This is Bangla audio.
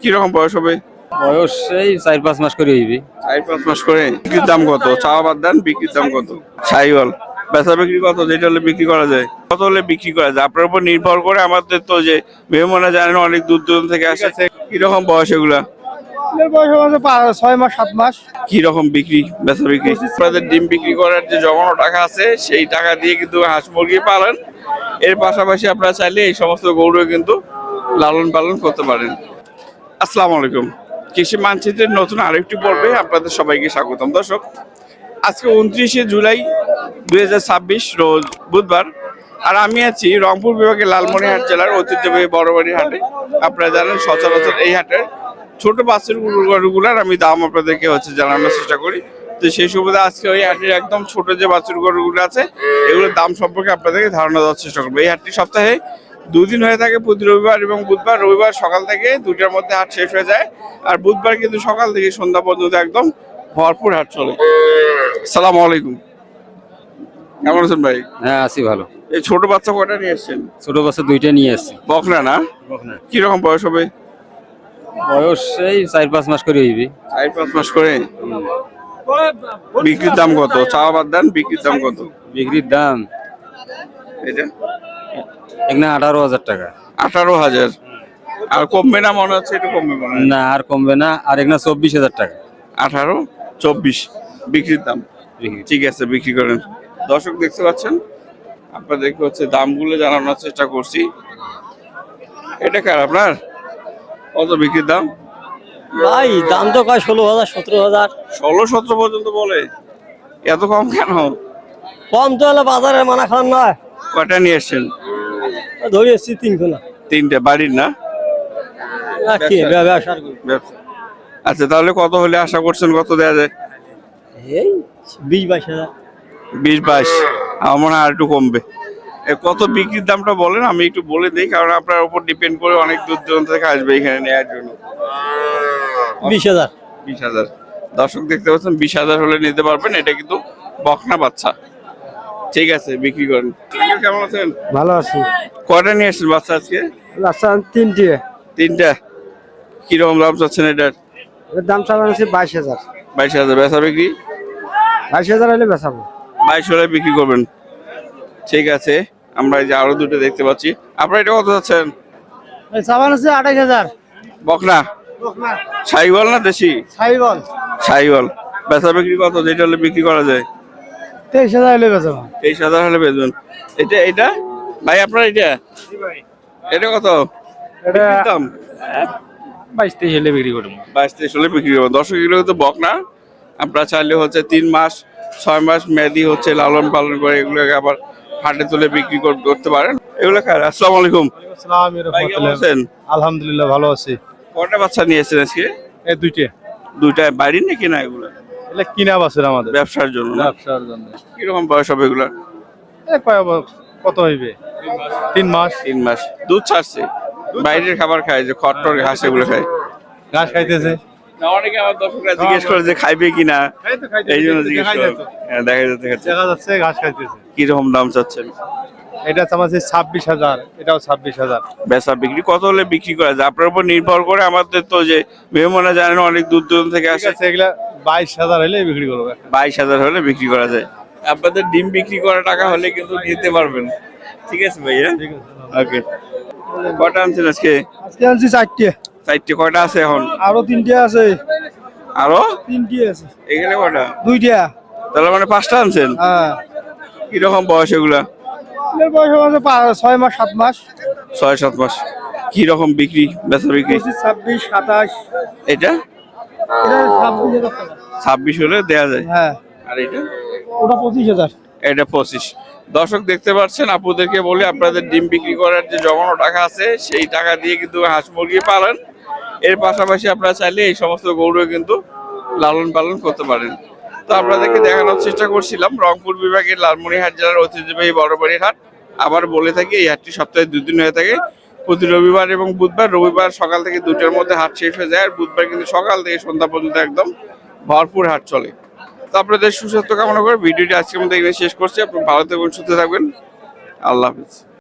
কিরকম বয়স হবে? বয়স এই 4-5 মাস করে হইবে। 4-5 মাস করে। বিক্রির দাম কত? চাওয়া বাদ দেন, বিক্রির দাম কত? সাইওয়াল বেচা বিক্রি কত? যেটা হলে বিক্রি করা যায়, কত হলে বিক্রি করা যায়? আপনার উপর নির্ভর করে। আমাদের তো যে মেহমানরা জানেন অনেক দূর দূরান্ত থেকে আসে। কিরকম বয়স এগুলা? বয়স হচ্ছে 6 মাস 7 মাস। কিরকম বিক্রি বেচা বিক্রি? আপনাদের ডিম বিক্রি করার যে জমানো টাকা আছে সেই টাকা দিয়ে কিন্তু হাঁস মুরগি পালন। এর পাশাপাশি আপনারা চাইলে এই সমস্ত গরু কিন্তু লালন পালন করতে পারেন। আসসালামু আলাইকুম। কৃষি মানচিত্রের নতুন আরেকটি পর্বে আপনাদের সবাইকে স্বাগতম। দর্শক, আজকে 29শে জুলাই 2026 রোজ বুধবার, আর আমি আছি রংপুর বিভাগের লালমনিরহাট জেলার ঐতিহ্যবাহী বড়বাড়ির হাটে। আপনারা জানেন সচরাচর এই হাটের ছোট বাছুর গরুগুলার আমি দাম আপনাদেরকে জানানোর চেষ্টা করি। তো সেই সুবাদে আজকে ওই হাটের একদম ছোট যে বাছুর গরুগুলো আছে এগুলোর দাম সম্পর্কে আপনাদেরকে ধারণা দেওয়ার চেষ্টা করবো। এই হাটটি সপ্তাহে 2 দিন হয়ে থাকে, প্রতি রবিবার এবং বুধবার। রবিবার সকাল থেকে 2টার মধ্যে হাট শেষ হয়ে যায়, আর বুধবার কিন্তু সকাল থেকে সন্ধ্যা পর্যন্ত একদম ভরপুর হাট চলে। সালাম আলাইকুম, কেমন আছেন ভাই? হ্যাঁ, আছি ভালো। এই ছোট বাচ্চা কয়টা নিয়ে এসছেন? ছোট বাচ্চা 2টা নিয়ে আসছি। বকনা না? কিরকম বয়স হবে? বয়স এই 4-5 মাস করে হইবে। 4-5 মাস করে। বিক্রির দাম কত? চাওয়া বাদ দেন, বিক্রির দাম কত? বিক্রির দাম এটা এখানে 18,000 টাকা। 18,000। আর কমবে না মনে হচ্ছে? একটু কমবে মনে হয়। না, আর কমবে না। আর এখানে 24,000 টাকা 18-24 বিক্রির দাম। ঠিক আছে, বিক্রি করেন। দর্শক দেখতে পাচ্ছেন, আপনাদেরকে দামগুলো জানানোর চেষ্টা করছি। এটা কার আপনার? কত বিক্রির দাম? ভাই দাম তো কয় 16,000 17,000। 16-17 পর্যন্ত বলে? এত কম কেন? কম তো হলে বাজারে মানা খান নয়। কয়টা নিয়ে এসছেন? ধরে এসছি 3 কোনা। 3টে। বাড়ির না? কি ব্যবসার ব্যবসা। আচ্ছা, তাহলে কত হলে আশা করছেন? কত দেওয়া যায়? এই 20-22,000। 20-22। আমার মনে হয় আর একটু কমবে। কত বিক্রির দামটা বলেন, আমি একটু বলে দিই, কারণ আপনার উপর ডিপেন্ড করে অনেক দূর দূরান্ত থেকে আসবে এখানে নেওয়ার জন্য। 20,000। 20,000। দর্শক দেখতে পাচ্ছেন, 20,000 হলে নিতে পারবেন। এটা কিন্তু বকনা বাচ্চা। ঠিক আছে, বিক্রি করেন। কেমন আছেন? ভালো আছি। কয়টা নিয়ে আসছেন বাচ্চা আজকে? আচ্ছা 3টে। 3টা। কিরকম দাম চাচ্ছেন এটার? এর দাম চালানো আছে 22,000। 22,000 বেচা বিক্রি? 22,000 হলে বেচাবো। 22 হলে বিক্রি করবেন। ঠিক আছে, আমরা এই যে আরো দুটো দেখতে পাচ্ছি। আপনারা এটা কত চাচ্ছেন? এই চালানো আছে 28,000। বকনা? সাইওয়াল না দেশি? সাইবল সাইওয়াল। বেচা বিক্রি কত? যেটা হলে বিক্রি করা যায়? 23,000 হলে বেচাবো। 23,000 হলে বেচবেন। এটা ভাই আপনার এটা? এটা কত? এটা বিক্রির দাম 22-23 হলে বিক্রি করবো। 22-23 হলে বিক্রি করবেন। দর্শক, এগুলো কিন্তু বকনা। আপনারা চাইলে 3 মাস 6 মাস মেয়াদি লালন পালন করে এগুলোকে আবার হাটে তুলে বিক্রি করতে পারেন। এগুলো কার? আসসালামু আলাইকুম। ভাই, কেমন আছেন? আলহামদুলিল্লাহ ভালো আছি। কয়টা বাচ্চা নিয়ে এসেছেন আজকে? এই 2টে। 2টা। বাড়ির নাকি না এগুলো? এগুলা কিনা বাছুর আমাদের। ব্যবসার জন্য না? ব্যবসার জন্য। কিরকম বয়স হবে এগুলা? কত হইবে? 3 মাস। 3 মাস। দুধ ছাড়ছে? বাইরের খাবার খায়, যে খড় ঘাস এগুলো খায়? ঘাস খাইতেছে। না, অনেকে আমার দর্শকরা জিজ্ঞেস করে যে খাইবে কিনা, এই জন্য জিজ্ঞেস করে। হ্যাঁ, দেখা যাচ্ছে ঘাস খাইতেছে। কিরকম দাম চাচ্ছেন? এটা চামাচ্ছে 26,000, এটাও 26,000। বেচা বিক্রি কত হলে বিক্রি করা যায়? আপনার উপর নির্ভর করে। আমাদের তো যে মেহমানরা জানেন অনেক দূর দূরান্ত থেকে আসে। এগুলা 22,000 হলে বিক্রি করবো। 22,000 হলে বিক্রি করা যায়। আপনাদের ডিম বিক্রি করা টাকা হলে কিন্তু নিতে পারবেন। ঠিক আছে ভাইয়া, ওকে। কয়টা আনছেন আজকে? আজকে আনছি 4টে। 4টে। কয়টা আছে এখন? আরো 3টে আছে। আরো 3টে আছে। এখানে কয়টা? 2টা। তাহলে মানে 5টা আনছেন। হ্যাঁ। কিরকম বয়স এগুলা? এর বয়স হচ্ছে 6 মাস 7 মাস। 6-7 মাস। কিরকম বিক্রি বেচা বিক্রি? 25 26 27। এটা এটা 26,000 টাকা। 26 হলে দেয়া যায়। হ্যাঁ। আর এটা? ওটা 25,000। এটা 25। দর্শক দেখতে পাচ্ছেন, আপুদেরকে বলে আপনাদের ডিম বিক্রি করার যে জমানো টাকা আছে সেই টাকা দিয়ে কিন্তু হাঁস মুরগি পালন। এর পাশাপাশি আপনারা চাইলে এই সমস্ত গরু কিন্তু লালন পালন করতে পারেন। তো আপনাদেরকে দেখানোর চেষ্টা করছিলাম রংপুর বিভাগের লালমনিরহাট জেলার ঐতিহ্যবাহী বড়বাড়ির হাট। আবার বলে থাকি, এই হাটটি সপ্তাহে 2 দিন হয়ে থাকে, প্রতি রবিবার এবং বুধবার। রবিবার সকাল থেকে 2টার মধ্যে হাট শেষ হয়ে যায়, আর বুধবার কিন্তু সকাল থেকে সন্ধ্যা পর্যন্ত একদম ভরপুর হাট চলে। তো আপনাদের সুস্বাস্থ্য কামনা করে ভিডিওটি আজকের মধ্যে এখানে শেষ করছি। আপনি ভালো থাকবেন, সুস্থ থাকবেন। আল্লাহ হাফিজ।